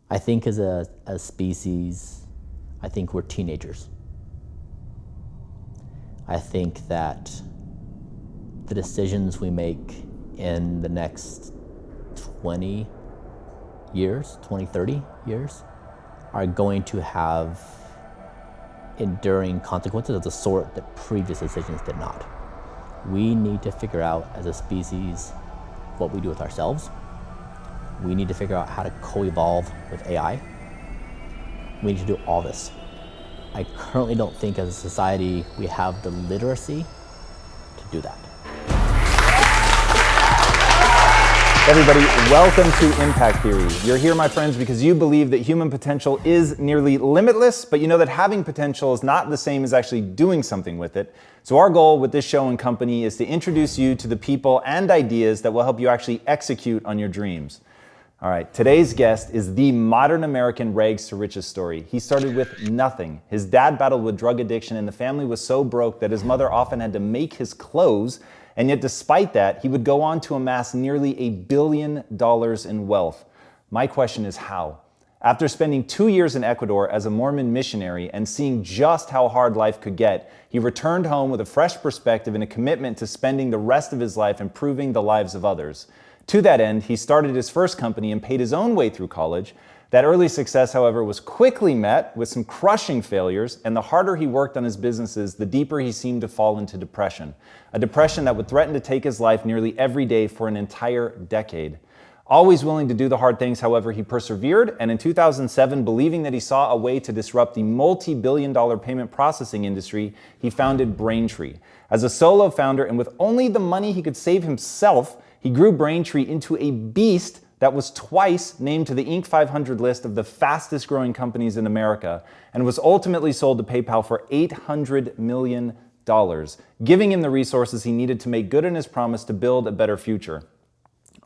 I think as a species, I think we're teenagers. I think that the decisions we make in the next 20 years, 20, 30 years, are going to have enduring consequences of the sort that previous decisions did not. We need to figure out as a species what we do with ourselves. We need to figure out how to co-evolve with AI. We need to do all this. I currently don't think as a society we have the literacy to do that. Everybody, welcome to Impact Theory. You're here, my friends, because you believe that human potential is nearly limitless, but you know that having potential is not the same as actually doing something with it. So our goal with this show and company is to introduce you to the people and ideas that will help you actually execute on your dreams. All right, today's guest is the modern American rags to riches story. He started with nothing. His dad battled with drug addiction and the family was so broke that his mother often had to make his clothes. And yet despite that, he would go on to amass nearly $1 billion in wealth. My question is how? After spending 2 years in Ecuador as a Mormon missionary and seeing just how hard life could get, he returned home with a fresh perspective and a commitment to spending the rest of his life improving the lives of others. To that end, he started his first company and paid his own way through college. That early success, however, was quickly met with some crushing failures, and the harder he worked on his businesses, the deeper he seemed to fall into depression. A depression that would threaten to take his life nearly every day for an entire decade. Always willing to do the hard things, however, he persevered, and in 2007, believing that he saw a way to disrupt the multi-billion-dollar payment processing industry, he founded Braintree. As a solo founder, and with only the money he could save himself, he grew Braintree into a beast that was twice named to the Inc. 500 list of the fastest growing companies in America, and was ultimately sold to PayPal for $800 million, giving him the resources he needed to make good on his promise to build a better future.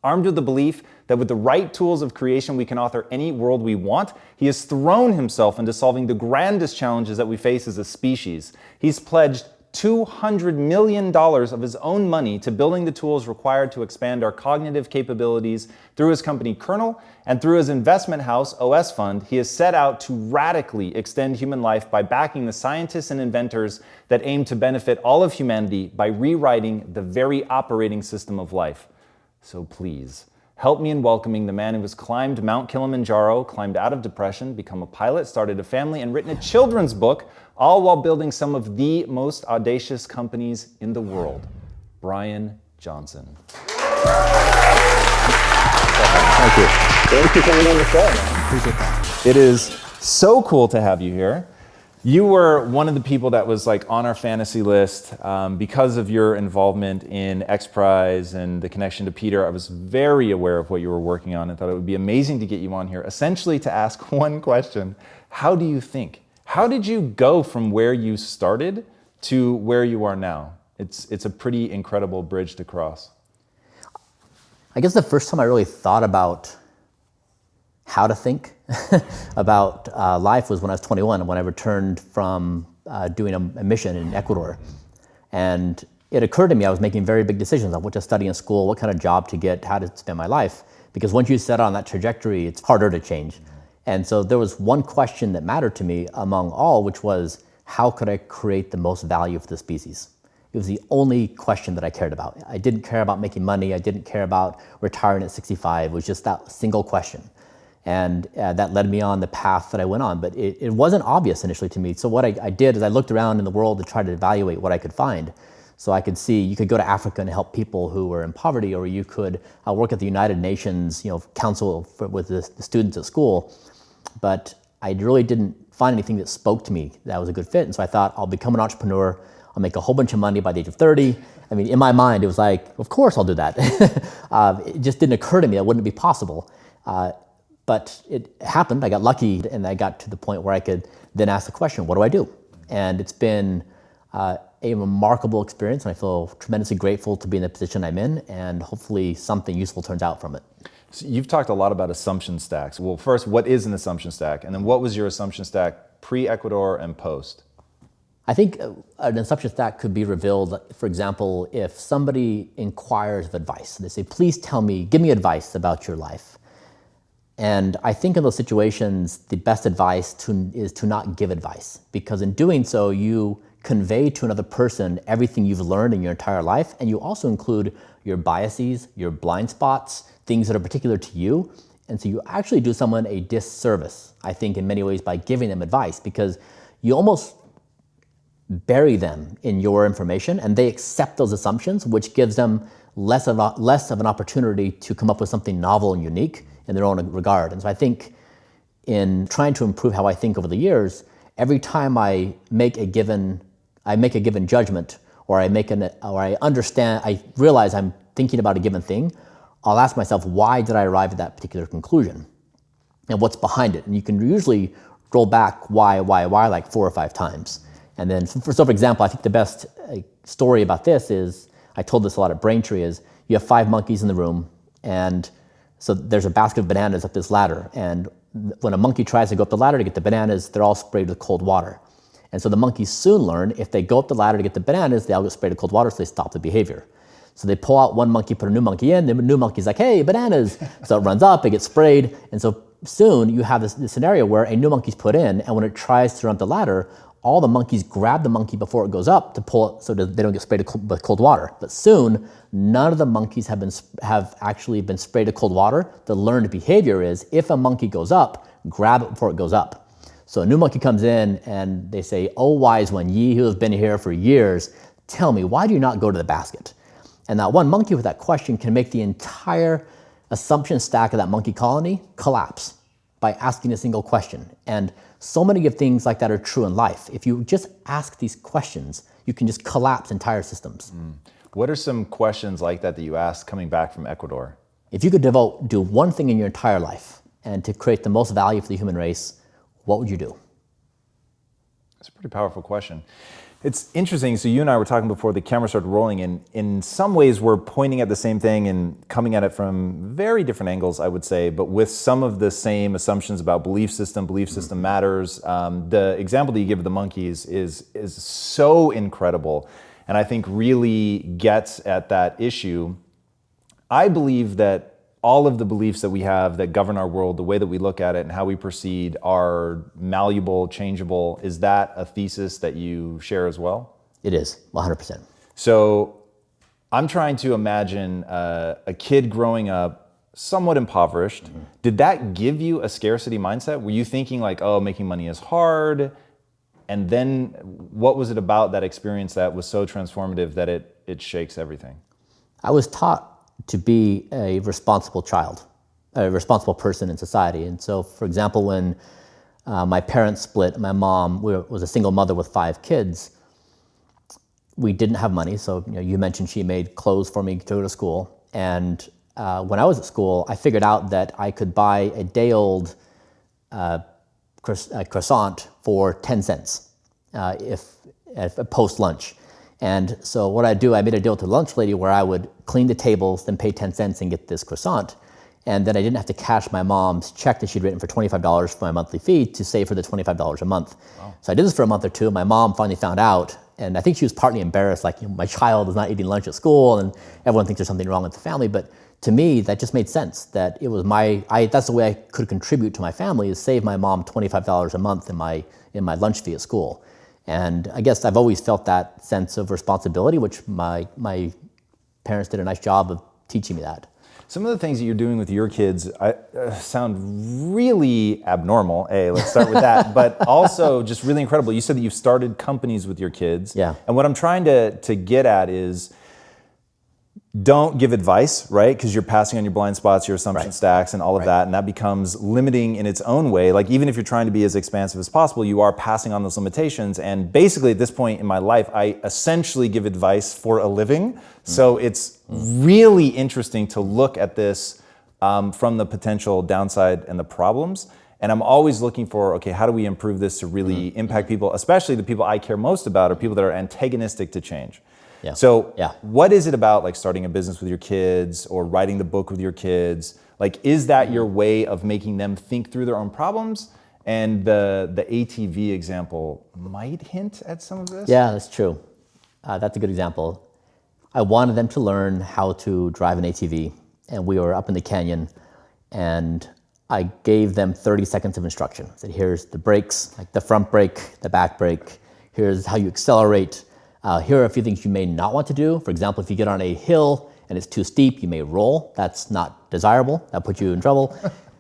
Armed with the belief that with the right tools of creation we can author any world we want, he has thrown himself into solving the grandest challenges that we face as a species. He's pledged $200 million of his own money to building the tools required to expand our cognitive capabilities through his company Kernel, and through his investment house OS Fund, he has set out to radically extend human life by backing the scientists and inventors that aim to benefit all of humanity by rewriting the very operating system of life. So please, help me in welcoming the man who has climbed Mount Kilimanjaro, climbed out of depression, become a pilot, started a family, and written a children's book, all while building some of the most audacious companies in the world. Bryan Johnson. Thank you. Thanks for coming on the show, man. Appreciate that. It is so cool to have you here. You were one of the people that was like on our fantasy list because of your involvement in XPRIZE and the connection to Peter. I was very aware of what you were working on and thought it would be amazing to get you on here, essentially to ask one question. How do you think? How did you go from where you started to where you are now? It's a pretty incredible bridge to cross. I guess the first time I really thought about how to think about life was when I was 21, when I returned from doing a mission in Ecuador. And it occurred to me I was making very big decisions on what to study in school, what kind of job to get, how to spend my life. Because once you set on that trajectory, it's harder to change. And so there was one question that mattered to me among all, which was, how could I create the most value for the species? It was the only question that I cared about. I didn't care about making money. I didn't care about retiring at 65. It was just that single question. And that led me on the path that I went on. But it wasn't obvious initially to me. So what I did is I looked around in the world to try to evaluate what I could find. So I could see you could go to Africa and help people who were in poverty, or you could work at the United Nations, council with the students at school. But I really didn't find anything that spoke to me that was a good fit. And so I thought, I'll become an entrepreneur. I'll make a whole bunch of money by the age of 30. I mean, in my mind, it was like, of course I'll do that. It just didn't occur to me that wouldn't be possible. But it happened. I got lucky, and I got to the point where I could then ask the question, what do I do? And it's been a remarkable experience, and I feel tremendously grateful to be in the position I'm in, and hopefully something useful turns out from it. So you've talked a lot about assumption stacks. Well, first, what is an assumption stack? And then what was your assumption stack pre-Ecuador and post? I think an assumption stack could be revealed, for example, if somebody inquires of advice. They say, please tell me, give me advice about your life. And I think in those situations, the best advice is to not give advice, because in doing so, you convey to another person everything you've learned in your entire life, and you also include your biases, your blind spots, things that are particular to you. And so you actually do someone a disservice, I think, in many ways by giving them advice, because you almost bury them in your information and they accept those assumptions, which gives them less of an opportunity to come up with something novel and unique in their own regard. And so I think in trying to improve how I think over the years, every time I make a given judgment, or I realize I'm thinking about a given thing, I'll ask myself, why did I arrive at that particular conclusion? And what's behind it? And you can usually roll back why like 4 or 5 times. And then, for example, I think the best story about this is, I told this a lot at Braintree, is you have 5 monkeys in the room, and so there's a basket of bananas up this ladder. And when a monkey tries to go up the ladder to get the bananas, they're all sprayed with cold water. And so the monkeys soon learn, if they go up the ladder to get the bananas, they all get sprayed with cold water, so they stop the behavior. So they pull out one monkey, put a new monkey in, the new monkey's like, hey, bananas. So it runs up, it gets sprayed. And so soon you have this scenario where a new monkey's put in, and when it tries to run up the ladder, all the monkeys grab the monkey before it goes up to pull it so that they don't get sprayed with cold water. But soon, none of the monkeys have actually been sprayed with cold water. The learned behavior is, if a monkey goes up, grab it before it goes up. So a new monkey comes in and they say, oh, wise one, ye who have been here for years, tell me, why do you not go to the basket? And that one monkey with that question can make the entire assumption stack of that monkey colony collapse by asking a single question. And so many of things like that are true in life. If you just ask these questions, you can just collapse entire systems. What are some questions like that you asked coming back from Ecuador? If you could do one thing in your entire life and to create the most value for the human race, what would you do? That's a pretty powerful question. It's interesting. So you and I were talking before the camera started rolling, and in some ways we're pointing at the same thing and coming at it from very different angles, I would say, but with some of the same assumptions about belief system matters. The example that you give of the monkeys is so incredible, and I think really gets at that issue. I believe that all of the beliefs that we have that govern our world, the way that we look at it and how we proceed, are malleable, changeable. Is that a thesis that you share as well? It is, 100%. So I'm trying to imagine a kid growing up somewhat impoverished. Mm-hmm. Did that give you a scarcity mindset? Were you thinking like, oh, making money is hard? And then what was it about that experience that was so transformative that it shakes everything? I was taught to be a responsible child, a responsible person in society. And so, for example, when my parents split, my mom was a single mother with 5 kids. We didn't have money. So you mentioned she made clothes for me to go to school. And when I was at school, I figured out that I could buy a day-old croissant for 10 cents if post-lunch. And so what I made a deal with the lunch lady where I would clean the tables, then pay 10 cents and get this croissant. And then I didn't have to cash my mom's check that she'd written for $25 for my monthly fee to save for the $25 a month. Wow. So I did this for a month or 2. My mom finally found out, and I think she was partly embarrassed, like, my child is not eating lunch at school and everyone thinks there's something wrong with the family. But to me, that just made sense, that it was that's the way I could contribute to my family, is save my mom $25 a month in my lunch fee at school. And I guess I've always felt that sense of responsibility, which my parents did a nice job of teaching me that. Some of the things that you're doing with your kids sound really abnormal. Let's start with that, but also just really incredible. You said that you've started companies with your kids. Yeah. And what I'm trying to get at is, don't give advice, right? Because you're passing on your blind spots, your assumption stacks, and all of that, and that becomes limiting in its own way. Like, even if you're trying to be as expansive as possible, you are passing on those limitations. And basically, at this point in my life, I essentially give advice for a living. So it's really interesting to look at this from the potential downside and the problems. And I'm always looking for, okay, how do we improve this to really impact people, especially the people I care most about, or people that are antagonistic to change. Yeah. So what is it about, like, starting a business with your kids or writing the book with your kids? Like, is that your way of making them think through their own problems? And the ATV example might hint at some of this? Yeah, that's true. That's a good example. I wanted them to learn how to drive an ATV, and we were up in the canyon, and I gave them 30 seconds of instruction. I said, here's the brakes, like the front brake, the back brake. Here's how you accelerate. Here are a few things you may not want to do. For example, if you get on a hill and it's too steep, you may roll. That's not desirable. That puts you in trouble.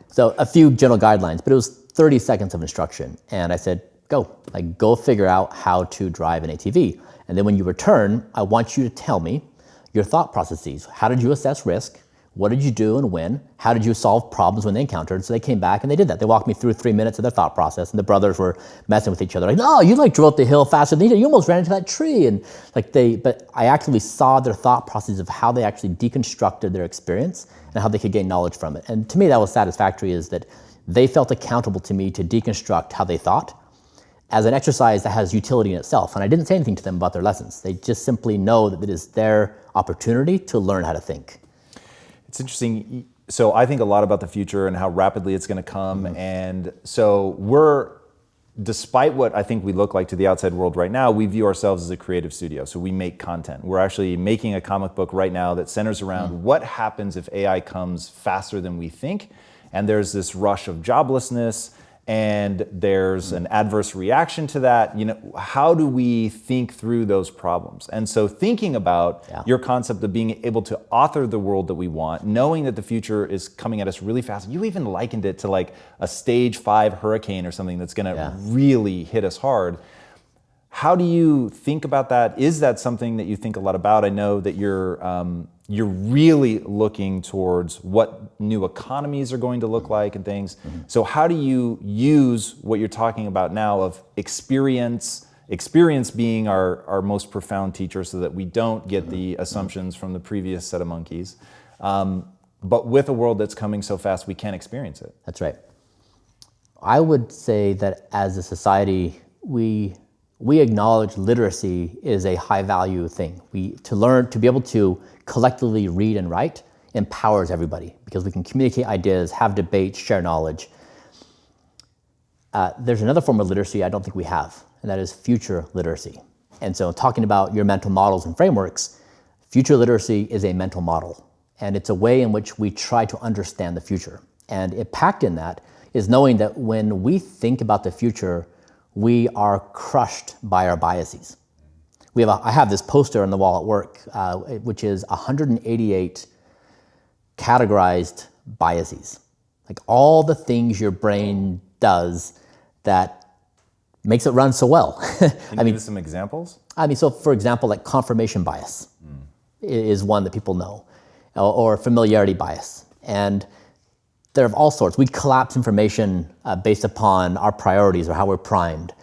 So a few general guidelines, but it was 30 seconds of instruction. And I said, go figure out how to drive an ATV. And then when you return, I want you to tell me your thought processes. How did you assess risk? What did you do and when? How did you solve problems when they encountered? So they came back and they did that. They walked me through 3 minutes of their thought process, and the brothers were messing with each other. Like, no, you drove up the hill faster than you did. You almost ran into that tree. And but I actually saw their thought process of how they actually deconstructed their experience and how they could gain knowledge from it. And to me, that was satisfactory, is that they felt accountable to me to deconstruct how they thought as an exercise that has utility in itself. And I didn't say anything to them about their lessons. They just simply know that it is their opportunity to learn how to think. It's interesting. So I think a lot about the future and how rapidly it's going to come. Mm-hmm. And so despite what I think we look like to the outside world right now, we view ourselves as a creative studio. So we make content. We're actually making a comic book right now that centers around what happens if AI comes faster than we think. And there's this rush of joblessness, and there's an adverse reaction to that. How do we think through those problems? And so thinking about your concept of being able to author the world that we want, knowing that the future is coming at us really fast. You even likened it to like a stage 5 hurricane or something that's gonna really hit us hard. How do you think about that? Is that something that you think a lot about? I know that you're really looking towards what new economies are going to look like and things. Mm-hmm. So how do you use what you're talking about now of experience being our most profound teacher, so that we don't get the assumptions from the previous set of monkeys, but with a world that's coming so fast we can't experience it? That's right. I would say that as a society, we acknowledge literacy is a high value thing. To be able to collectively read and write empowers everybody, because we can communicate ideas, have debates, share knowledge. There's another form of literacy I don't think we have, and that is future literacy. And so talking about your mental models and frameworks, future literacy is a mental model, and it's a way in which we try to understand the future. And packed in that is knowing that when we think about the future, we are crushed by our biases. I have this poster on the wall at work, which is 188 categorized biases. Like all the things your brain does that makes it run so well. Can you give us some examples? So for example, like confirmation bias is one that people know, or familiarity bias. And there are all sorts. We collapse information based upon our priorities or how we're primed.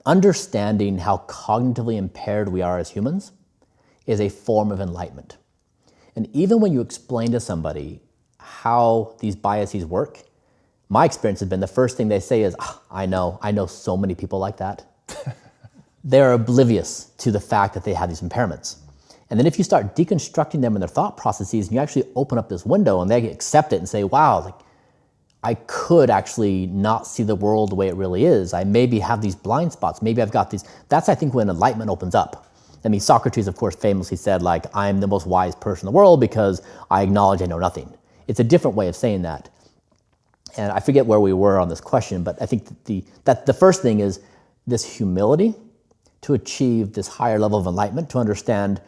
Understanding how cognitively impaired we are as humans is a form of enlightenment. And even when you explain to somebody how these biases work, my experience has been the first thing they say is, I know so many people like that. They're oblivious to the fact that they have these impairments. And then if you start deconstructing them in their thought processes, and you actually open up this window and they accept it and say, wow, I could actually not see the world the way it really is. I maybe have these blind spots. Maybe I've got these. That's, I think, when enlightenment opens up. Socrates, of course, famously said, I'm the most wise person in the world because I acknowledge I know nothing. It's a different way of saying that. And I forget where we were on this question, but I think that the first thing is this humility to achieve this higher level of enlightenment, to understand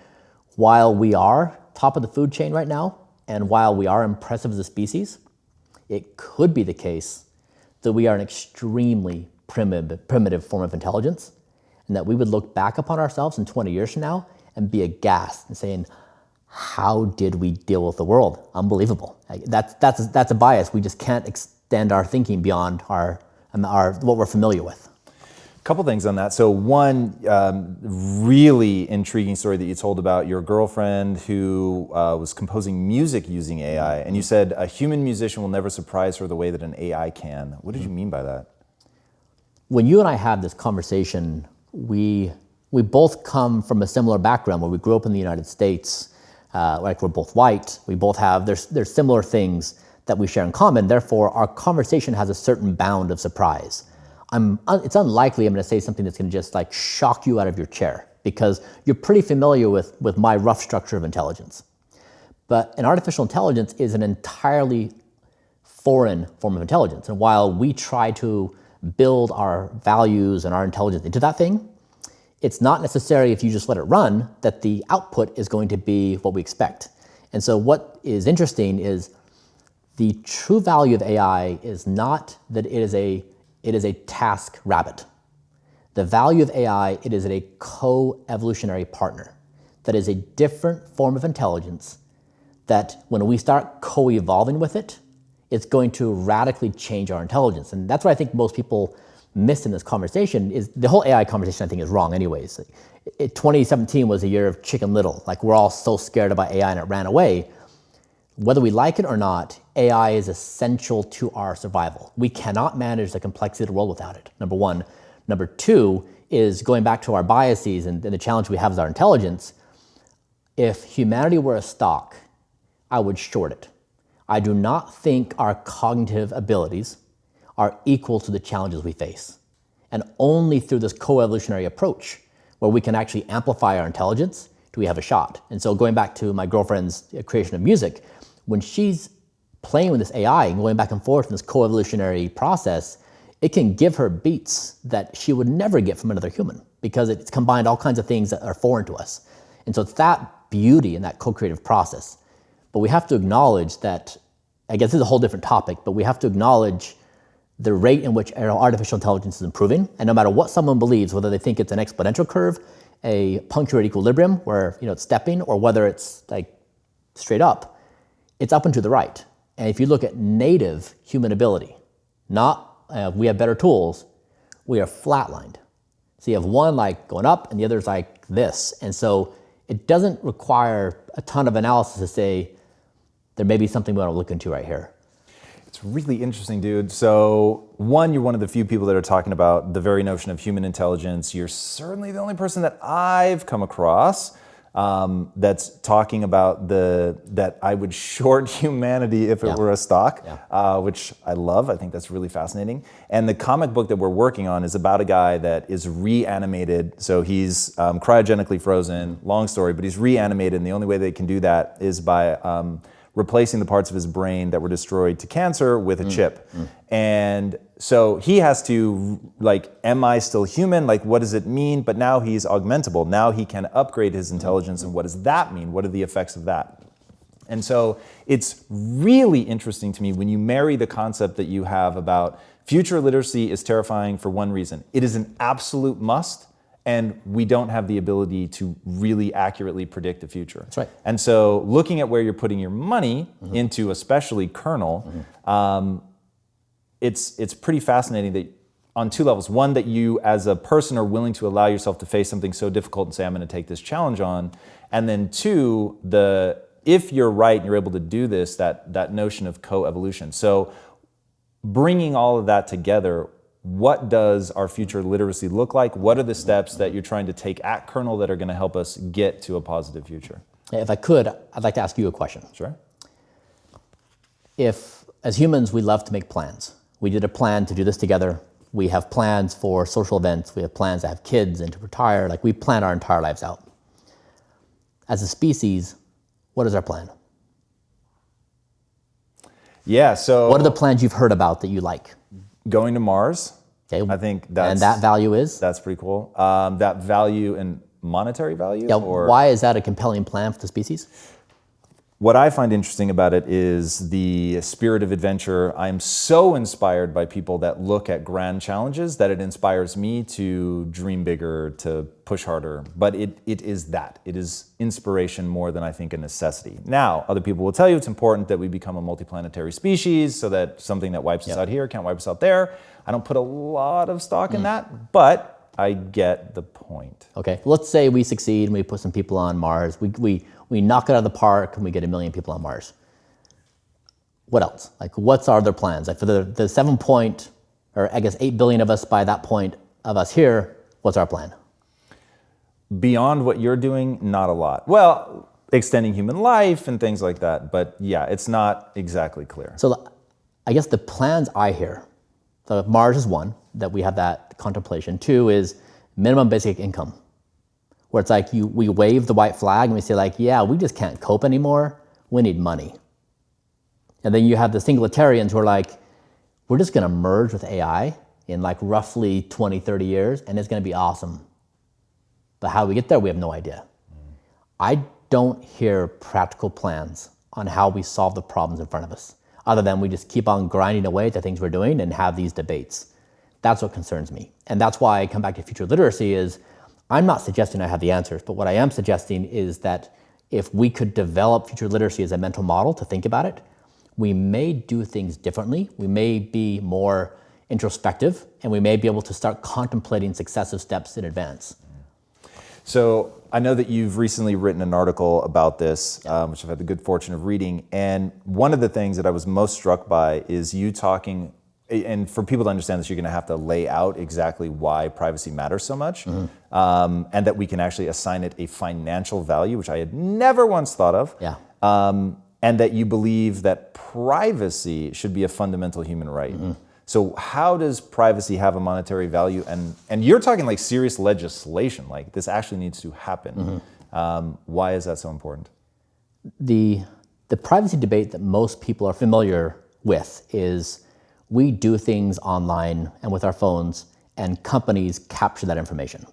while we are top of the food chain right now, and while we are impressive as a species, it could be the case that we are an extremely primitive form of intelligence, and that we would look back upon ourselves in 20 years from now and be aghast and saying, how did we deal with the world? Unbelievable. That's a bias. We just can't extend our thinking beyond our what we're familiar with. Couple things on that. So one really intriguing story that you told about your girlfriend who was composing music using AI, and you said a human musician will never surprise her the way that an AI can. What did you mean by that? When you and I have this conversation, we both come from a similar background where we grew up in the United States. We're both white. We both have there's similar things that we share in common. Therefore, our conversation has a certain bound of surprise. It's unlikely I'm going to say something that's going to just shock you out of your chair, because you're pretty familiar with my rough structure of intelligence. But an artificial intelligence is an entirely foreign form of intelligence. And while we try to build our values and our intelligence into that thing, it's not necessary if you just let it run that the output is going to be what we expect. And so what is interesting is the true value of AI is not that it is a task rabbit. The value of AI, it is a co-evolutionary partner that is a different form of intelligence that when we start co-evolving with it, it's going to radically change our intelligence. And that's what I think most people miss in this conversation is the whole AI conversation I think is wrong anyways. 2017 was a year of Chicken Little. Like we're all so scared about AI and it ran away. Whether we like it or not, AI is essential to our survival. We cannot manage the complexity of the world without it, number one. Number two is going back to our biases and the challenge we have as our intelligence. If humanity were a stock, I would short it. I do not think our cognitive abilities are equal to the challenges we face. And only through this co-evolutionary approach where we can actually amplify our intelligence do we have a shot. And so going back to my girlfriend's creation of music, when she's playing with this AI and going back and forth in this co-evolutionary process, it can give her beats that she would never get from another human because it's combined all kinds of things that are foreign to us. And so it's that beauty in that co-creative process. But we have to acknowledge that, I guess this is a whole different topic, but we have to acknowledge the rate in which artificial intelligence is improving. And no matter what someone believes, whether they think it's an exponential curve, a punctuated equilibrium where it's stepping, or whether it's like straight up, it's up and to the right. And if you look at native human ability, not we have better tools, we are flatlined. So you have one like going up and the other's like this. And so it doesn't require a ton of analysis to say there may be something we want to look into right here. It's really interesting, dude. So one, you're one of the few people that are talking about the very notion of human intelligence. You're certainly the only person that I've come across that's talking about that I would short humanity if it were a stock, which I love. I think that's really fascinating. And the comic book that we're working on is about a guy that is reanimated. So he's cryogenically frozen, long story, but he's reanimated. And the only way they can do that is by replacing the parts of his brain that were destroyed to cancer with a chip. And so he has to, like, am I still human? Like, what does it mean? But now he's augmentable. Now he can upgrade his intelligence. And what does that mean? What are the effects of that? And so it's really interesting to me when you marry the concept that you have about future literacy is terrifying for one reason. It is an absolute must. And we don't have the ability to really accurately predict the future. That's right. And so looking at where you're putting your money into, especially kernel, it's pretty fascinating that on two levels. One, that you as a person are willing to allow yourself to face something so difficult and say, I'm going to take this challenge on. And then two, if you're right and you're able to do this, that notion of co-evolution. So bringing all of that together, what does our future literacy look like? What are the steps that you're trying to take at kernel that are going to help us get to a positive future? If I could, I'd like to ask you a question. Sure. If, as humans, we love to make plans. We did a plan to do this together. We have plans for social events. We have plans to have kids and to retire. Like, we plan our entire lives out. As a species, what is our plan? Yeah, so... What are the plans you've heard about that you like? Going to Mars. Okay. I think and that value is? That's pretty cool. That value and monetary value? Yeah, or why is that a compelling plan for the species? What I find interesting about it is the spirit of adventure. I'm so inspired by people that look at grand challenges that it inspires me to dream bigger, to push harder. But it is that. It is inspiration more than I think a necessity. Now, other people will tell you it's important that we become a multiplanetary species so that something that wipes us out here can't wipe us out there. I don't put a lot of stock in that, but I get the point. Okay, let's say we succeed and we put some people on Mars. We knock it out of the park and we get 1 million people on Mars. What else? Like, what's our other plans? Like, for the 8 billion of us by that point of us here, what's our plan? Beyond what you're doing, not a lot. Well, extending human life and things like that. But yeah, it's not exactly clear. So I guess the plans I hear, so Mars is one, that we have that contemplation. Two is minimum basic income, where it's like we wave the white flag and we say like, yeah, we just can't cope anymore. we need money. And then you have the singularitarians who are like, we're just going to merge with AI in like roughly 20, 30 years, and it's going to be awesome. But how we get there, we have no idea. I don't hear practical plans on how we solve the problems in front of us, other than we just keep on grinding away at the things we're doing and have these debates. That's what concerns me. And that's why I come back to future literacy is, I'm not suggesting I have the answers, but what I am suggesting is that if we could develop future literacy as a mental model to think about it, we may do things differently. We may be more introspective, and we may be able to start contemplating successive steps in advance. So I know that you've recently written an article about this, which I've had the good fortune of reading. And one of the things that I was most struck by is you talking, and for people to understand this, you're going to have to lay out exactly why privacy matters so much, and that we can actually assign it a financial value, which I had never once thought of. Yeah. And that you believe that privacy should be a fundamental human right. So how does privacy have a monetary value? And you're talking like serious legislation, like this actually needs to happen. Why is that so important? The privacy debate that most people are familiar with is we do things online and with our phones, and companies capture that information.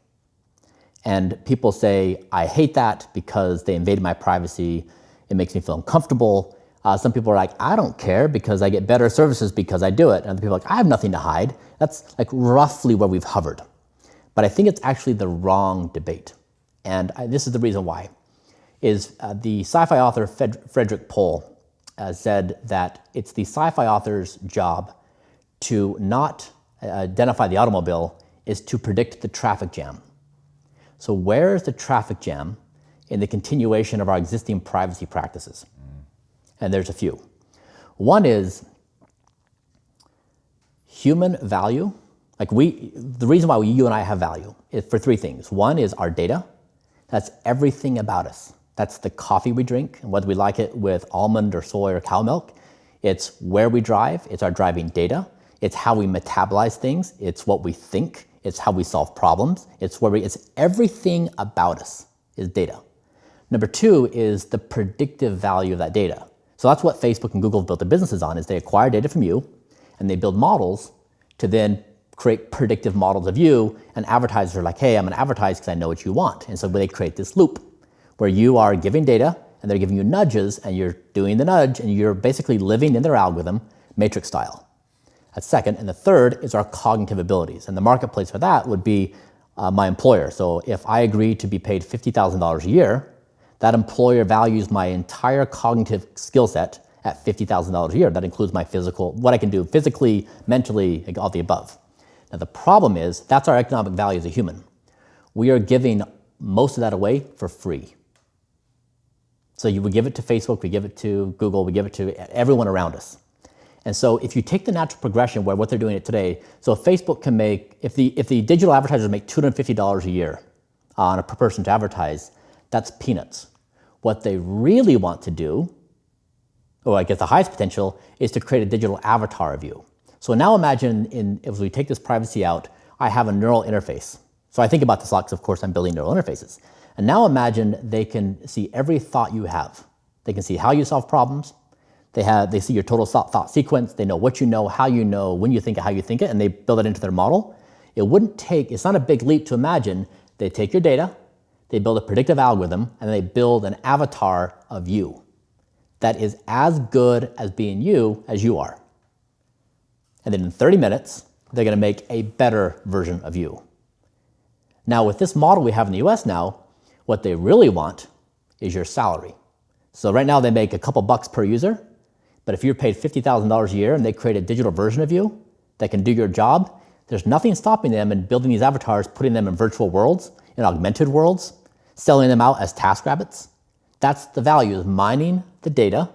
And people say, I hate that because they invaded my privacy. It makes me feel uncomfortable. Some people are like, I don't care because I get better services because I do it. And other people are like, I have nothing to hide. That's like roughly where we've hovered. But I think it's actually the wrong debate. And this is the reason why. Is the sci-fi author Frederick Pohl said that it's the sci-fi author's job to not identify the automobile, is to predict the traffic jam. So where is the traffic jam in the continuation of our existing privacy practices? And there's a few. One is human value. Like the reason why you and I have value is for three things. One is our data. That's everything about us. That's the coffee we drink, and whether we like it with almond or soy or cow milk. It's where we drive. It's our driving data. It's how we metabolize things. It's what we think. It's how we solve problems. It's everything about us is data. Number two is the predictive value of that data. So that's what Facebook and Google have built their businesses on, is they acquire data from you and they build models to then create predictive models of you, and advertisers are like, hey, I'm gonna advertise because I know what you want. And so they create this loop where you are giving data and they're giving you nudges and you're doing the nudge and you're basically living in their algorithm, matrix style. That's second. And the third is our cognitive abilities. And the marketplace for that would be my employer. So if I agree to be paid $50,000 a year, that employer values my entire cognitive skill set at $50,000 a year. That includes my physical, what I can do physically, mentally, like all the above. Now the problem is, that's our economic value as a human. We are giving most of that away for free. So you would give it to Facebook, we give it to Google, we give it to everyone around us. And so if you take the natural progression where what they're doing it today, so if Facebook can make, if the digital advertisers make $250 a year on a per person to advertise, that's peanuts. What they really want to do, or I guess the highest potential, is to create a digital avatar of you. So now imagine if we take this privacy out, I have a neural interface. So I think about this a lot because of course I'm building neural interfaces. And now imagine they can see every thought you have. They can see how you solve problems. They see your total thought sequence. They know what you know, how you know, when you think it, how you think it, and they build it into their model. It's not a big leap to imagine they take your data, they build a predictive algorithm, and they build an avatar of you that is as good as being you as you are. And then in 30 minutes, they're gonna make a better version of you. Now with this model we have in the US now, what they really want is your salary. So right now they make a couple bucks per user, but if you're paid $50,000 a year and they create a digital version of you that can do your job, there's nothing stopping them in building these avatars, putting them in virtual worlds, in augmented worlds, selling them out as TaskRabbits. That's the value, is mining the data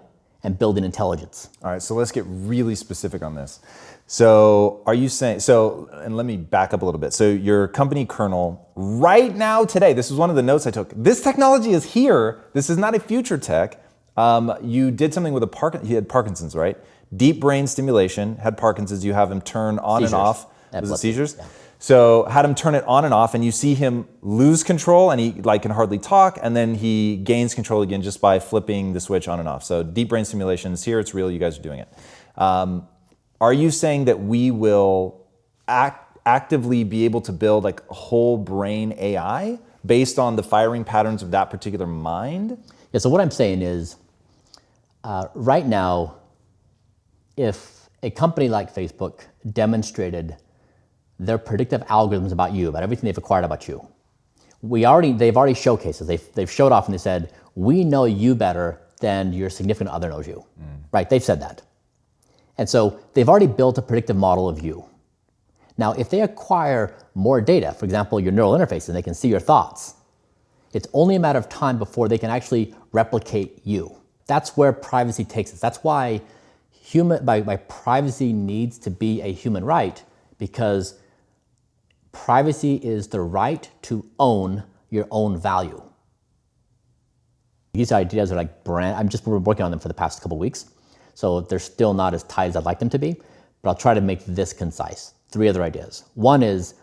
and building intelligence. All right, so let's get really specific on this. So are you saying, and let me back up a little bit. So your company kernel, right now today, this is one of the notes I took, this technology is here, this is not a future tech. You did something with he had Parkinson's, right? Deep brain stimulation, had Parkinson's, you have him turn on seizures. and off. Was it seizures? Yeah. So had him turn it on and off, and you see him lose control, and he can hardly talk, and then he gains control again just by flipping the switch on and off. So deep brain stimulation is here, it's real, you guys are doing it. Are you saying that we will actively be able to build like a whole brain AI based on the firing patterns of that particular mind? Yeah, so what I'm saying is, right now, if a company like Facebook demonstrated their predictive algorithms about you, about everything they've acquired about you, they've already showcased it. They've showed off and they said, we know you better than your significant other knows you, right? They've said that. And so they've already built a predictive model of you. Now, if they acquire more data, for example, your neural interface, and they can see your thoughts, it's only a matter of time before they can actually replicate you. That's where privacy takes us. That's why privacy needs to be a human right, because privacy is the right to own your own value. These ideas are like brand. I'm just working on them for the past couple of weeks, so they're still not as tight as I'd like them to be, but I'll try to make this concise. 3 other ideas. One is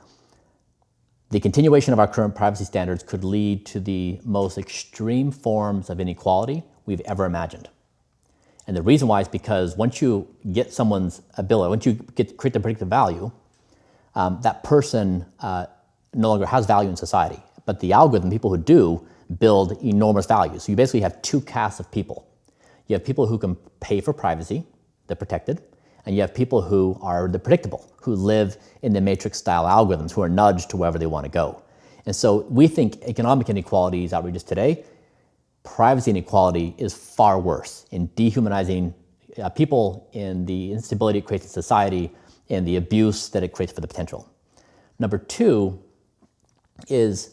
the continuation of our current privacy standards could lead to the most extreme forms of inequality we've ever imagined. And the reason why is because once you get someone's ability, once you create the predictive value, that person no longer has value in society. But the algorithm, people who do, build enormous value. So you basically have 2 castes of people. You have people who can pay for privacy, they're protected, and you have people who are the predictable, who live in the matrix-style algorithms, who are nudged to wherever they want to go. And so we think economic inequality is outrageous today. Privacy inequality is far worse in dehumanizing people, in the instability it creates in society, and the abuse that it creates for the potential. Number 2 is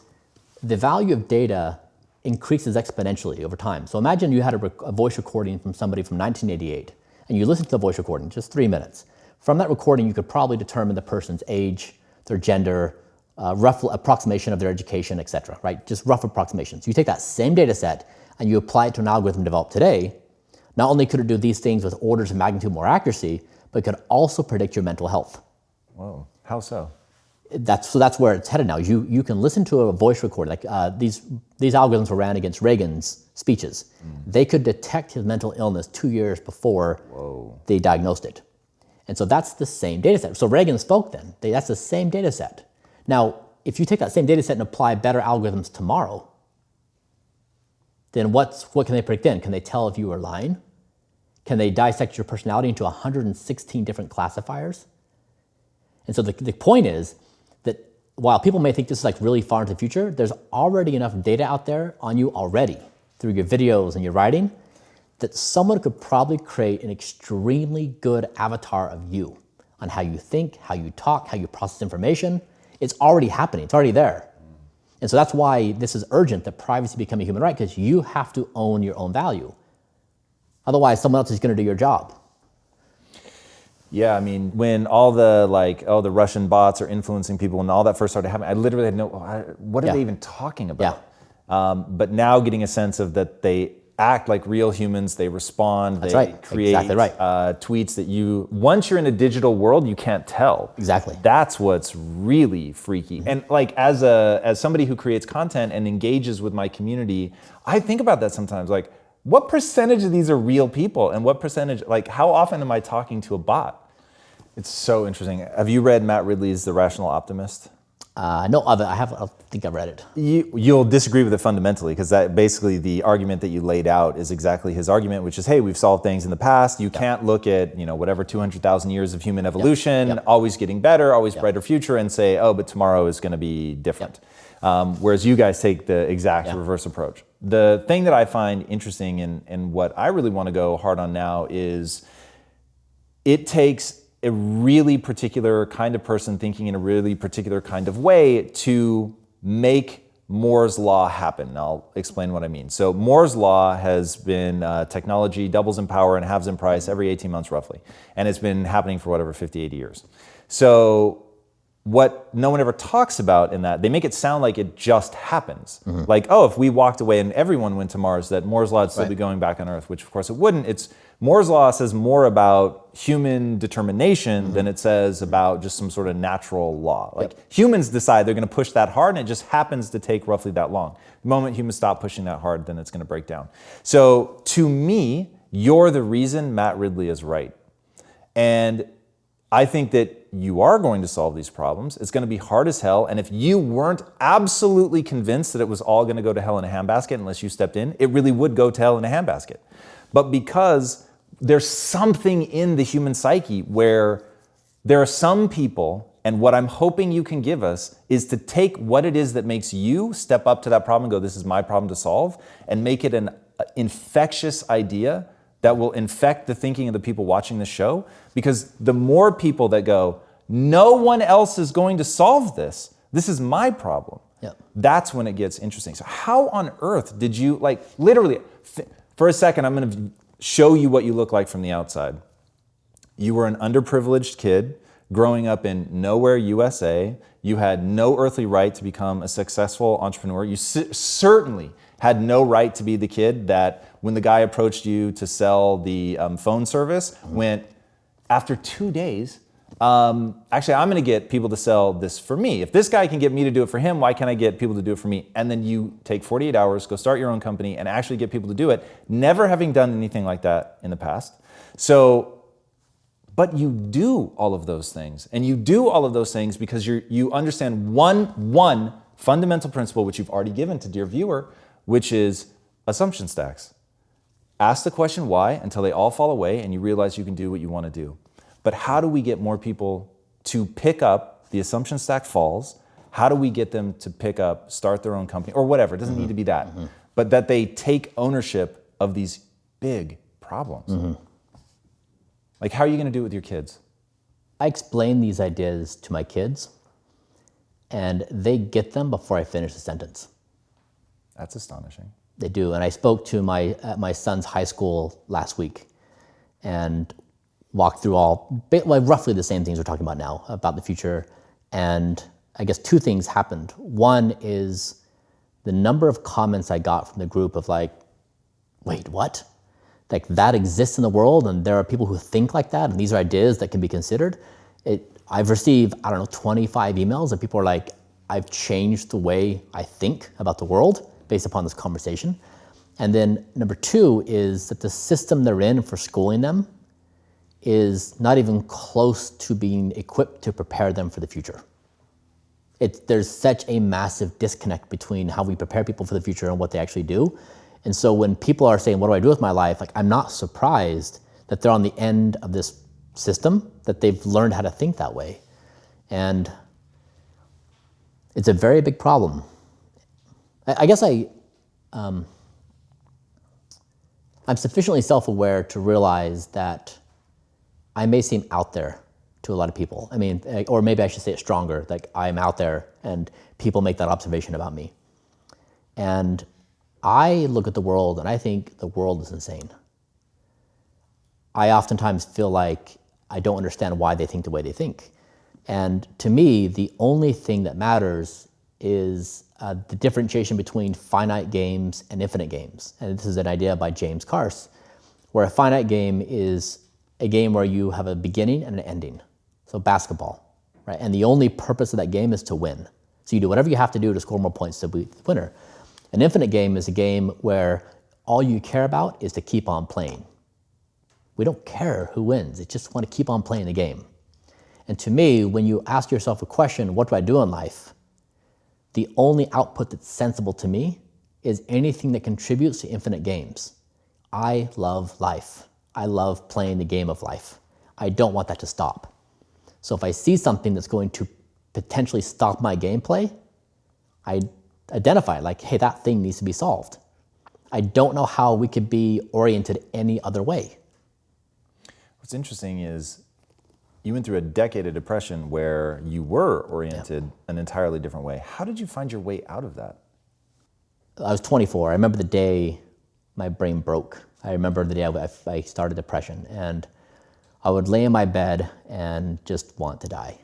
the value of data increases exponentially over time. So imagine you had a voice recording from somebody from 1988, and you listen to the voice recording, just 3 minutes. From that recording, you could probably determine the person's age, their gender, rough approximation of their education, etc., right? Just rough approximations. You take that same data set and you apply it to an algorithm developed today. Not only could it do these things with orders of magnitude more accuracy, but it could also predict your mental health. Whoa, how so? That's where it's headed now. You can listen to a voice recording. Like these algorithms were ran against Reagan's speeches. They could detect his mental illness 2 years before they diagnosed it. And so that's the same data set. So Reagan spoke then. That's the same data set. Now, if you take that same data set and apply better algorithms tomorrow, then what can they predict then? Can they tell if you are lying? Can they dissect your personality into 116 different classifiers? And so the point is that while people may think this is like really far into the future, there's already enough data out there on you already through your videos and your writing that someone could probably create an extremely good avatar of you on how you think, how you talk, how you process information. It's already happening. It's already there. And so that's why this is urgent, that privacy become a human right, because you have to own your own value. Otherwise, someone else is going to do your job. Yeah, I mean, when all the the Russian bots are influencing people, when all that first started happening, I literally had what are they even talking about? But now getting a sense of that they act like real humans, they respond, they create tweets that once you're in a digital world, you can't tell. Exactly. That's what's really freaky. And like as somebody who creates content and engages with my community, I think about that sometimes. Like, what percentage of these are real people, and what percentage, like how often am I talking to a bot? It's so interesting. Have you read Matt Ridley's The Rational Optimist? No, I think I've read it. You'll disagree with it fundamentally, because that basically the argument that you laid out is exactly his argument, which is, hey, we've solved things in the past. You can't look at, whatever 200,000 years of human evolution, always getting better, always brighter future, and say, oh, but tomorrow is going to be different. Whereas you guys take the exact reverse approach. The thing that I find interesting and what I really want to go hard on now is it takes a really particular kind of person thinking in a really particular kind of way to make Moore's Law happen. And I'll explain what I mean. So Moore's Law has been technology doubles in power and halves in price every 18 months roughly. And it's been happening for 50, 80 years. So what no one ever talks about in that, they make it sound like it just happens. Like, oh, if we walked away and everyone went to Mars, that Moore's Law would still be going back on Earth, which of course it wouldn't. Moore's law says more about human determination than it says about just some sort of natural law. Like humans decide they're going to push that hard, and it just happens to take roughly that long. The moment humans stop pushing that hard, then it's going to break down. So to me, you're the reason Matt Ridley is right. And I think that you are going to solve these problems. It's going to be hard as hell. And if you weren't absolutely convinced that it was all going to go to hell in a handbasket unless you stepped in, it really would go to hell in a handbasket. But because there's something in the human psyche where there are some people, and what I'm hoping you can give us is to take what it is that makes you step up to that problem and go, this is my problem to solve, and make it an infectious idea that will infect the thinking of the people watching the show. Because the more people that go, no one else is going to solve this, this is my problem, that's when it gets interesting. So how on earth did you, like literally, for a second, I'm going to show you what you look like from the outside. You were an underprivileged kid growing up in nowhere, USA. You had no earthly right to become a successful entrepreneur. You certainly had no right to be the kid that when the guy approached you to sell the phone service, went, after 2 days, actually, I'm gonna get people to sell this for me. If this guy can get me to do it for him, why can't I get people to do it for me? And then you take 48 hours, go start your own company, and actually get people to do it, never having done anything like that in the past. So, but you do all of those things. And you do all of those things because you understand one fundamental principle, which you've already given to dear viewer, which is assumption stacks. Ask the question why until they all fall away and you realize you can do what you want to do. But how do we get more people to pick up the assumption stack falls? How do we get them to start their own company or whatever? It doesn't need to be that. But that they take ownership of these big problems. Like, how are you going to do it with your kids? I explain these ideas to my kids, and they get them before I finish the sentence. That's astonishing. They do. And I spoke to my son's high school last week and walked through roughly the same things we're talking about now, about the future. And I guess two things happened. One is the number of comments I got from the group of like, wait, what? Like that exists in the world and there are people who think like that and these are ideas that can be considered. I've received, 25 emails and people are like, I've changed the way I think about the world based upon this conversation. And then number two is that the system they're in for schooling them is not even close to being equipped to prepare them for the future. There's such a massive disconnect between how we prepare people for the future and what they actually do. And so when people are saying, what do I do with my life? Like, I'm not surprised that they're on the end of this system, that they've learned how to think that way. And it's a very big problem. I guess I'm sufficiently self-aware to realize that I may seem out there to a lot of people. I mean, or maybe I should say it stronger, like I'm out there and people make that observation about me. And I look at the world and I think the world is insane. I oftentimes feel like I don't understand why they think the way they think. And to me, the only thing that matters is the differentiation between finite games and infinite games. And this is an idea by James Carse, where a finite game is a game where you have a beginning and an ending. So basketball, right? And the only purpose of that game is to win. So you do whatever you have to do to score more points to be the winner. An infinite game is a game where all you care about is to keep on playing. We don't care who wins, you just want to keep on playing the game. And to me, when you ask yourself a question, what do I do in life? The only output that's sensible to me is anything that contributes to infinite games. I love life. I love playing the game of life. I don't want that to stop. So if I see something that's going to potentially stop my gameplay, I identify like, hey, that thing needs to be solved. I don't know how we could be oriented any other way. What's interesting is you went through a decade of depression where you were oriented an entirely different way. How did you find your way out of that? I was 24. I remember the day my brain broke. I remember the day I started depression, and I would lay in my bed and just want to die.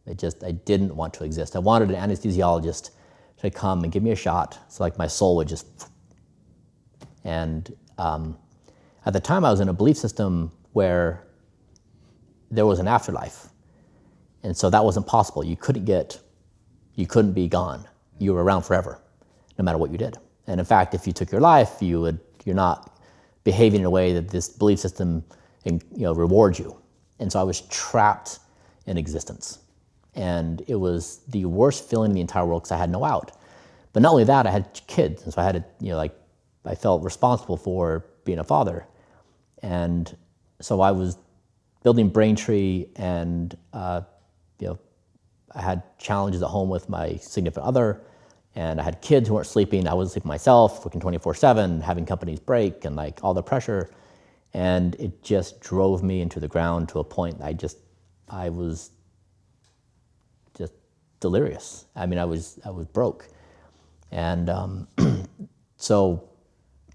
I didn't want to exist. I wanted an anesthesiologist to come and give me a shot, so like my soul would just. And I at the time I was in a belief system where there was an afterlife. And so that wasn't possible. You couldn't be gone. You were around forever, no matter what you did. And in fact, if you took your life, you're not behaving in a way that this belief system, rewards you. And so I was trapped in existence. And it was the worst feeling in the entire world because I had no out. But not only that, I had kids. And so I had to, I felt responsible for being a father. And so I was building Braintree, and I had challenges at home with my significant other, and I had kids who weren't sleeping. I wasn't sleeping myself, working 24/7, having companies break, and like all the pressure. And it just drove me into the ground to a point I was just delirious. I mean, I was broke. And so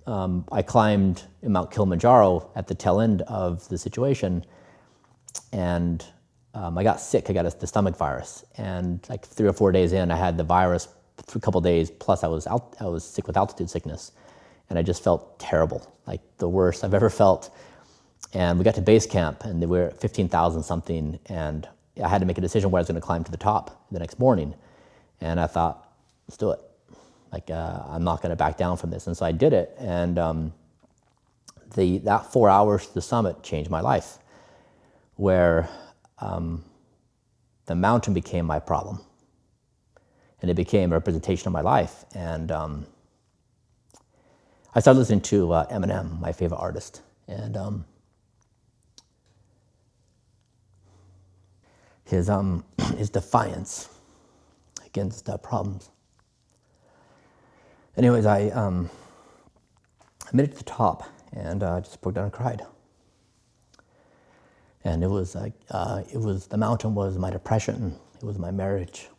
I climbed Mount Kilimanjaro at the tail end of the situation, and I got sick. I got the stomach virus, and like 3 or 4 days in, I had the virus for a couple of days. Plus, I was sick with altitude sickness, and I just felt terrible, like the worst I've ever felt. And we got to base camp, and we were at 15,000 something, and I had to make a decision where I was going to climb to the top the next morning. And I thought, let's do it. Like I'm not going to back down from this, and so I did it. And that 4 hours to the summit changed my life, where the mountain became my problem, and it became a representation of my life. And I started listening to Eminem, my favorite artist, and his defiance against problems. Anyways, I made it to the top, and I just broke down and cried. And it was like, the mountain was my depression. It was my marriage.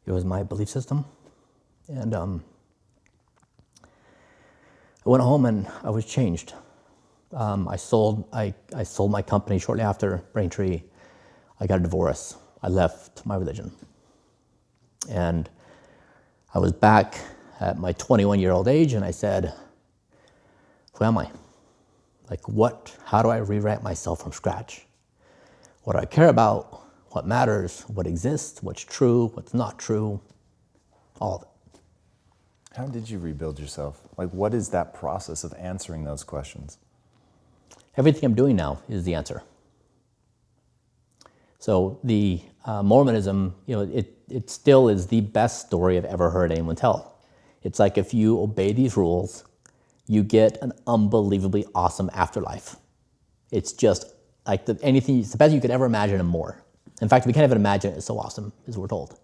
It was my belief system. And I went home and I was changed. I sold my company shortly after Braintree. I got a divorce. I left my religion. And I was back at my 21-year-old age, and I said, who am I? Like how do I rewrite myself from scratch? What do I care about? What matters? What exists? What's true? What's not true? All of it. How did you rebuild yourself? Like, what is that process of answering those questions? Everything I'm doing now is the answer. So the Mormonism, it still is the best story I've ever heard anyone tell. It's like if you obey these rules, you get an unbelievably awesome afterlife. It's just like it's the best you could ever imagine and more. In fact, we can't even imagine it. It's so awesome, as we're told.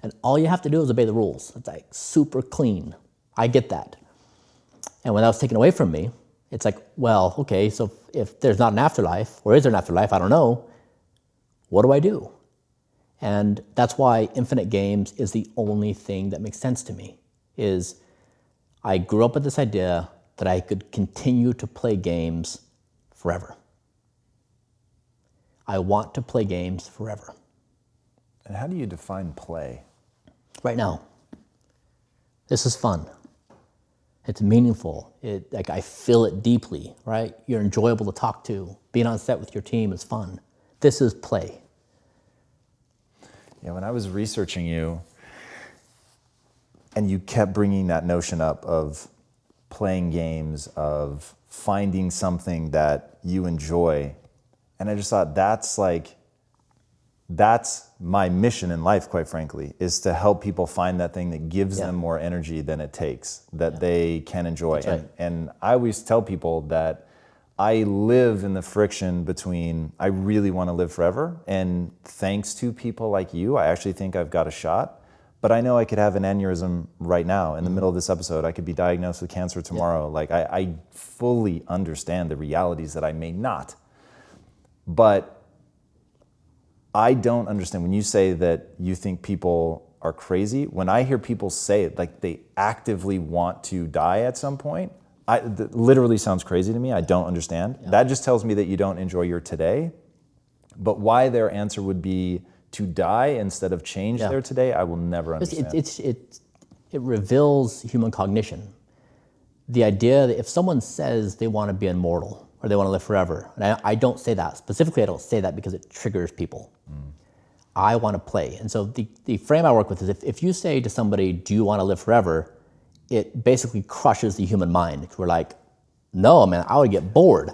And all you have to do is obey the rules. It's like super clean. I get that. And when that was taken away from me, it's like, well, okay, so if there's not an afterlife, or is there an afterlife, I don't know, what do I do? And that's why infinite games is the only thing that makes sense to me, is I grew up with this idea that I could continue to play games forever. I want to play games forever. And how do you define play? Right now. This is fun. It's meaningful. I feel it deeply, right? You're enjoyable to talk to. Being on set with your team is fun. This is play. Yeah, when I was researching you, and you kept bringing that notion up of playing games, of finding something that you enjoy, and I just thought that's my mission in life, quite frankly, is to help people find that thing that gives them more energy than it takes, that they can enjoy. That's right. And I always tell people that I live in the friction between I really want to live forever, and thanks to people like you, I actually think I've got a shot. But I know I could have an aneurysm right now in the middle of this episode. I could be diagnosed with cancer tomorrow. Yeah. Like I fully understand the realities that I may not. But I don't understand when you say that you think people are crazy. When I hear people say it, like they actively want to die at some point, that literally sounds crazy to me. I don't understand. Yeah. That just tells me that you don't enjoy your today. But why their answer would be to die instead of change their today, I will never understand. it reveals human cognition. The idea that if someone says they want to be immortal or they want to live forever, and I don't say that, specifically I don't say that because it triggers people. I want to play. And so the frame I work with is if you say to somebody, do you want to live forever? It basically crushes the human mind. We're like, no, man, I would get bored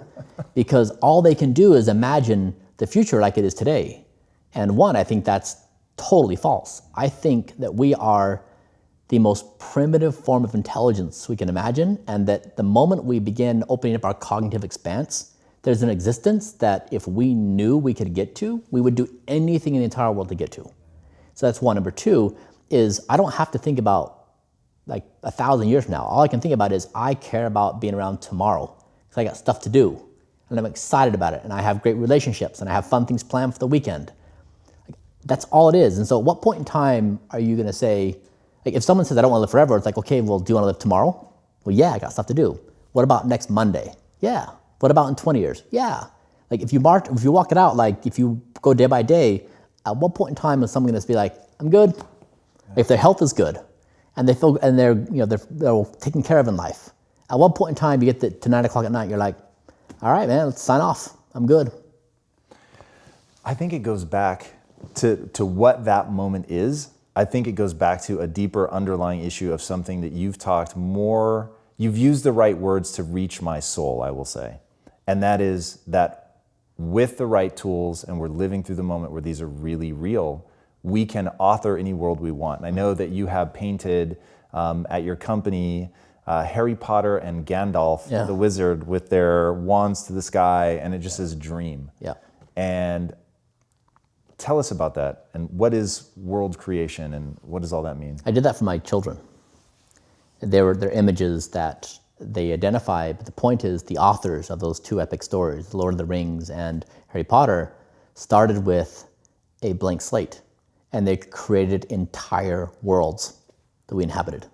because all they can do is imagine the future like it is today. And one, I think that's totally false. I think that we are the most primitive form of intelligence we can imagine, and that the moment we begin opening up our cognitive expanse, there's an existence that if we knew we could get to, we would do anything in the entire world to get to. So that's one. Number two is I don't have to think about like 1,000 years from now. All I can think about is I care about being around tomorrow because I got stuff to do and I'm excited about it and I have great relationships and I have fun things planned for the weekend. Like, that's all it is. And so at what point in time are you going to say, like if someone says I don't want to live forever, it's like, okay, well, do you want to live tomorrow? Well, yeah, I got stuff to do. What about next Monday? Yeah. What about in 20 years? Yeah. Like if you walk it out, like if you go day by day, at what point in time is someone going to be like, I'm good? If their health is good and they feel, and they're taken care of in life. At what point in time you get to 9 o'clock at night, you're like, all right, man, let's sign off. I'm good. I think it goes back to what that moment is. I think it goes back to a deeper underlying issue of something that you've used the right words to reach my soul, I will say. And that is that with the right tools, and we're living through the moment where these are really real, we can author any world we want. And I know that you have painted at your company Harry Potter and Gandalf, the wizard, with their wands to the sky, and it just is a dream. Yeah. And tell us about that, and what is world creation, and what does all that mean? I did that for my children. They're images that they identify, but the point is the authors of those two epic stories, Lord of the Rings and Harry Potter, started with a blank slate, and they created entire worlds that we inhabited.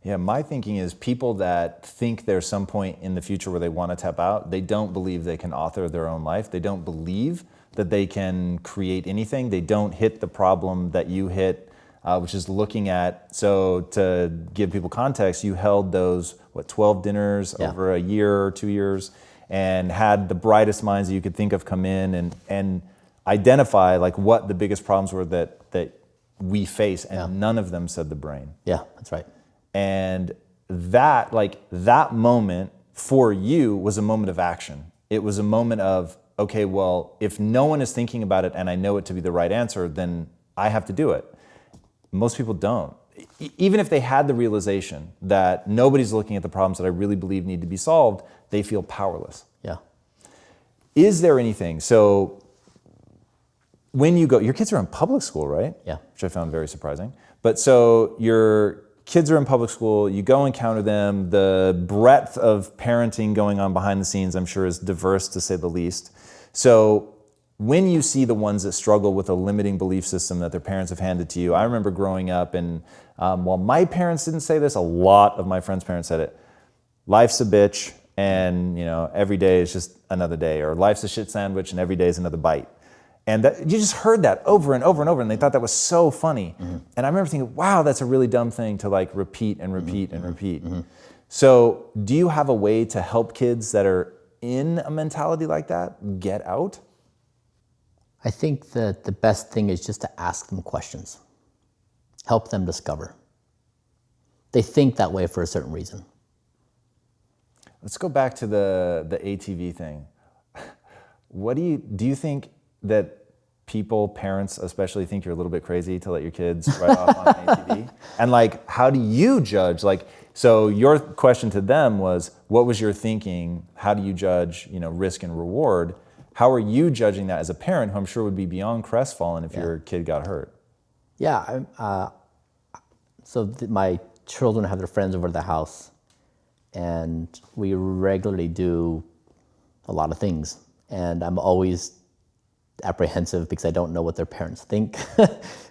Yeah, my thinking is people that think there's some point in the future where they want to tap out, they don't believe they can author their own life. They don't believe that they can create anything. They don't hit the problem that you hit, which is looking at, so to give people context, you held those, 12 dinners over a year or 2 years, and had the brightest minds that you could think of come in and identify like what the biggest problems were that we face, and none of them said the brain. Yeah, that's right. And that moment for you was a moment of action. It was a moment of, okay, well, if no one is thinking about it and I know it to be the right answer, then I have to do it. Most people don't. Even if they had the realization that nobody's looking at the problems that I really believe need to be solved, they feel powerless. Yeah. Is there anything, so when you go, your kids are in public school, right? Yeah. Which I found very surprising. But so your kids are in public school, you go encounter them, the breadth of parenting going on behind the scenes, I'm sure, is diverse to say the least. So when you see the ones that struggle with a limiting belief system that their parents have handed to you, I remember growing up, and while my parents didn't say this, a lot of my friends' parents said it. Life's a bitch, and every day is just another day, or life's a shit sandwich, and every day is another bite. And that, you just heard that over and over and over, and they thought that was so funny. Mm-hmm. And I remember thinking, wow, that's a really dumb thing to like repeat and repeat and repeat. Mm-hmm. So do you have a way to help kids that are in a mentality like that get out? I think that the best thing is just to ask them questions. Help them discover. They think that way for a certain reason. Let's go back to the ATV thing. What do you think that people, parents especially, think you're a little bit crazy to let your kids ride off on an ATV? And like, how do you judge? Like, so your question to them was, what was your thinking? How do you judge, risk and reward? How are you judging that as a parent, who I'm sure would be beyond crestfallen if your kid got hurt? Yeah, my children have their friends over at the house, and we regularly do a lot of things. And I'm always apprehensive because I don't know what their parents think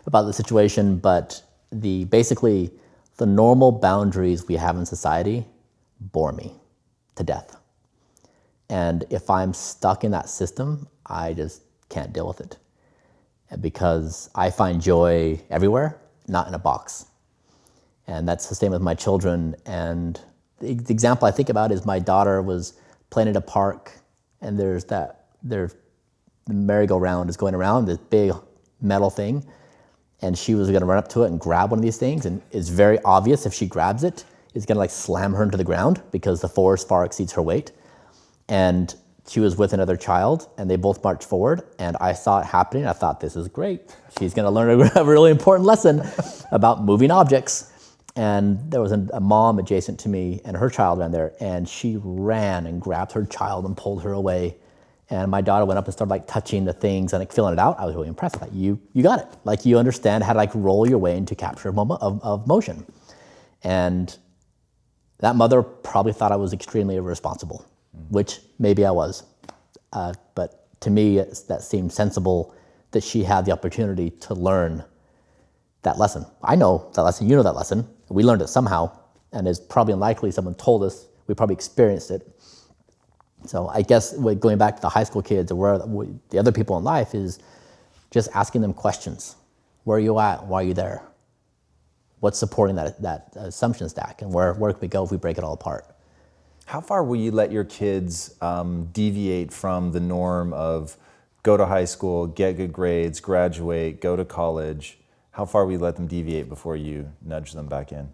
about the situation. But basically the normal boundaries we have in society bore me to death. And if I'm stuck in that system, I just can't deal with it, because I find joy everywhere, not in a box. And that's the same with my children. And the example I think about is my daughter was playing at a park, and the merry-go-round is going around, this big metal thing, and she was gonna run up to it and grab one of these things, and it's very obvious if she grabs it, it's gonna like slam her into the ground because the force far exceeds her weight. And she was with another child, and they both marched forward, and I saw it happening. I thought, this is great. She's gonna learn a really important lesson about moving objects. And there was a mom adjacent to me, and her child ran there, and she ran and grabbed her child and pulled her away. And my daughter went up and started like touching the things and like feeling it out. I was really impressed. Like, you got it. Like, you understand how to like roll your way into capture of motion. And that mother probably thought I was extremely irresponsible, which maybe I was. But to me, that seemed sensible that she had the opportunity to learn that lesson. I know that lesson, you know that lesson. We learned it somehow, and it's probably unlikely someone told us. We probably experienced it. So I guess going back to the high school kids or where the other people in life is just asking them questions. Where are you at? Why are you there? What's supporting that assumption stack? And where can we go if we break it all apart? How far will you let your kids deviate from the norm of go to high school, get good grades, graduate, go to college? How far will you let them deviate before you nudge them back in?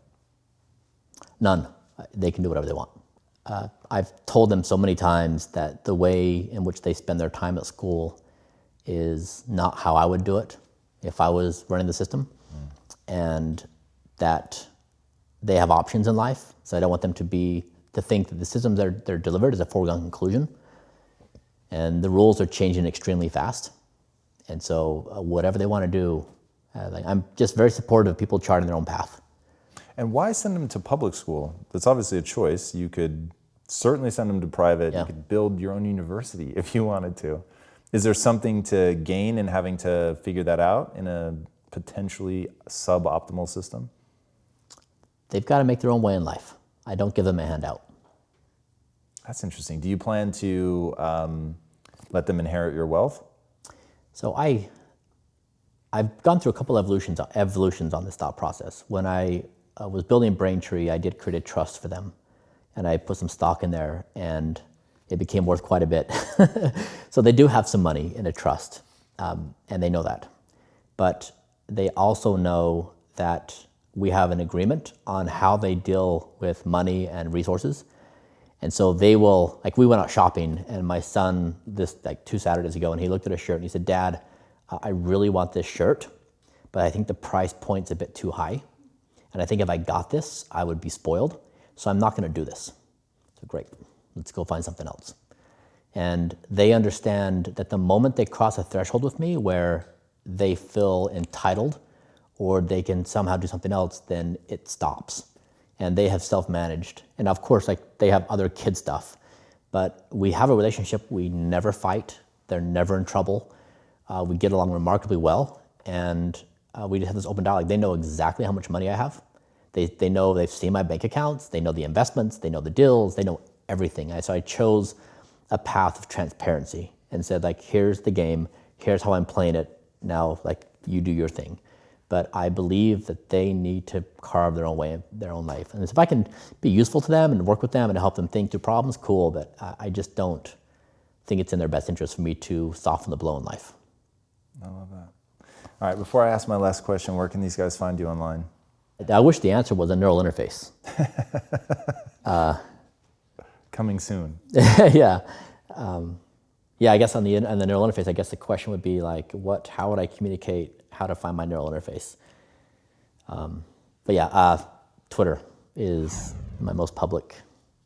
None. They can do whatever they want. I've told them so many times that the way in which they spend their time at school is not how I would do it if I was running the system, and that they have options in life. So I don't want them to think that the systems they're delivered is a foregone conclusion, and the rules are changing extremely fast. And so whatever they want to do, I'm just very supportive of people charting their own path. And why send them to public school? That's obviously a choice. You could certainly send them to private. Yeah. You could build your own university if you wanted to. Is there something to gain in having to figure that out in a potentially suboptimal system? They've got to make their own way in life. I don't give them a handout. That's interesting. Do you plan to let them inherit your wealth? So I've gone through a couple evolutions on this thought process. When I was building Braintree, I did create a trust for them, and I put some stock in there, and it became worth quite a bit. So they do have some money in a trust, and they know that. But they also know that we have an agreement on how they deal with money and resources. And so they will, like, we went out shopping, and my son, this like 2 Saturdays ago, and he looked at a shirt and he said, "Dad, I really want this shirt, but I think the price point's a bit too high. And I think if I got this, I would be spoiled. So I'm not gonna do this." So great, let's go find something else. And they understand that the moment they cross a threshold with me where they feel entitled or they can somehow do something else, then it stops. And they have self-managed. And of course, like, they have other kid stuff, but we have a relationship. We never fight. They're never in trouble. We get along remarkably well, and we just have this open dialogue. They know exactly how much money I have. They know, they've seen my bank accounts, they know the investments, they know the deals, they know everything. So I chose a path of transparency and said, like, here's the game, here's how I'm playing it, now, like, you do your thing. But I believe that they need to carve their own way in their own life. And if I can be useful to them and work with them and help them think through problems, cool, but I just don't think it's in their best interest for me to soften the blow in life. I love that. All right, before I ask my last question, where can these guys find you online? I wish the answer was a neural interface. Coming soon. Yeah. Yeah, I guess on the neural interface, I guess the question would be like, how would I communicate how to find my neural interface? But yeah, Twitter is my most public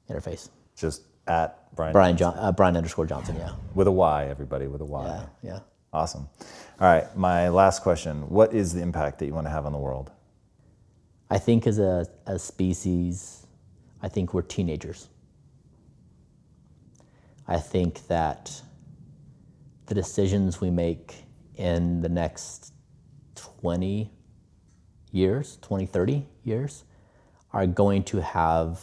interface. Just at Bryan. Bryan_Johnson, yeah. With a Y, everybody, with a Y. Yeah, yeah. Awesome. All right, my last question. What is the impact that you want to have on the world? I think as a species, I think we're teenagers. I think that the decisions we make in the next 20 years, 20, 30 years, are going to have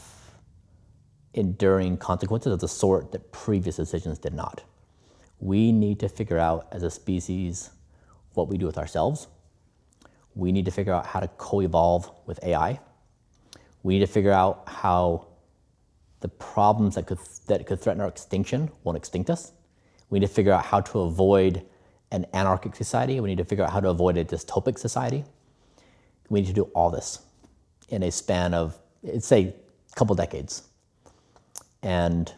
enduring consequences of the sort that previous decisions did not. We need to figure out as a species what we do with ourselves. We need to figure out how to co-evolve with AI. We need to figure out how the problems that could threaten our extinction won't extinct us. We need to figure out how to avoid an anarchic society. We need to figure out how to avoid a dystopic society. We need to do all this in a span of, say, a couple decades. And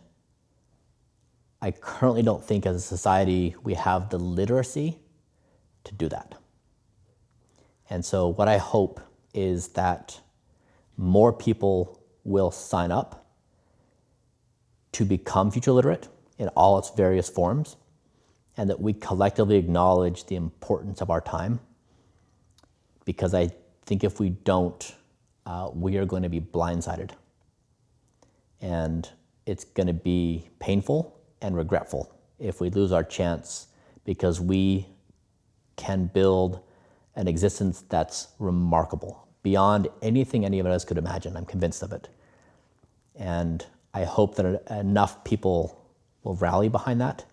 I currently don't think as a society we have the literacy to do that. And so what I hope is that more people will sign up to become future literate in all its various forms, and that we collectively acknowledge the importance of our time. Because I think if we don't, we are going to be blindsided. And it's going to be painful and regretful if we lose our chance, because we can build an existence that's remarkable, beyond anything any of us could imagine. I'm convinced of it. And I hope that enough people will rally behind that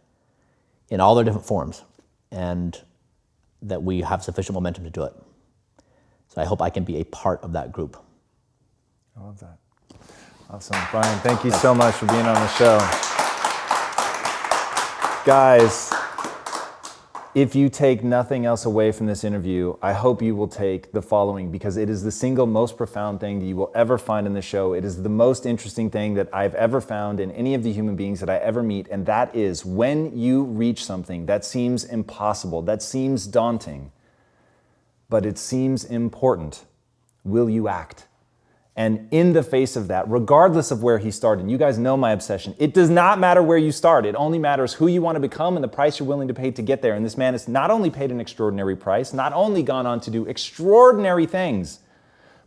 in all their different forms, and that we have sufficient momentum to do it. So I hope I can be a part of that group. I love that. Awesome. Bryan, thank you so much for being on the show. Guys, if you take nothing else away from this interview, I hope you will take the following, because it is the single most profound thing that you will ever find in the show. It is the most interesting thing that I've ever found in any of the human beings that I ever meet, and that is, when you reach something that seems impossible, that seems daunting, but it seems important, will you act? And in the face of that, regardless of where he started, you guys know my obsession. It does not matter where you start. It only matters who you want to become and the price you're willing to pay to get there. And this man has not only paid an extraordinary price, not only gone on to do extraordinary things,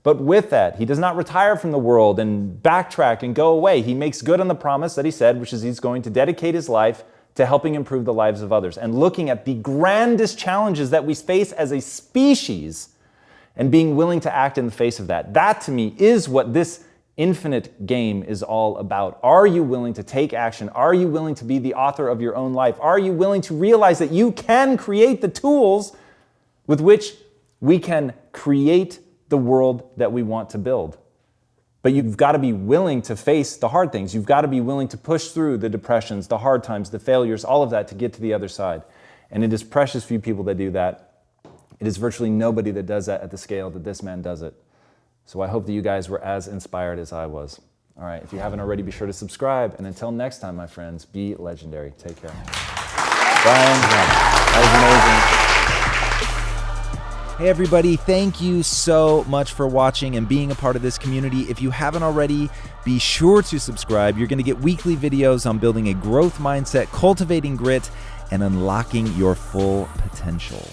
but with that, he does not retire from the world and backtrack and go away. He makes good on the promise that he said, which is he's going to dedicate his life to helping improve the lives of others and looking at the grandest challenges that we face as a species, and being willing to act in the face of that. That, to me, is what this infinite game is all about. Are you willing to take action? Are you willing to be the author of your own life? Are you willing to realize that you can create the tools with which we can create the world that we want to build? But you've got to be willing to face the hard things. You've got to be willing to push through the depressions, the hard times, the failures, all of that to get to the other side. And it is precious few people that do that. It is virtually nobody that does that at the scale that this man does it. So I hope that you guys were as inspired as I was. All right, if you haven't already, be sure to subscribe. And until next time, my friends, be legendary. Take care. Bryan, that was amazing. Hey everybody, thank you so much for watching and being a part of this community. If you haven't already, be sure to subscribe. You're going to get weekly videos on building a growth mindset, cultivating grit, and unlocking your full potential.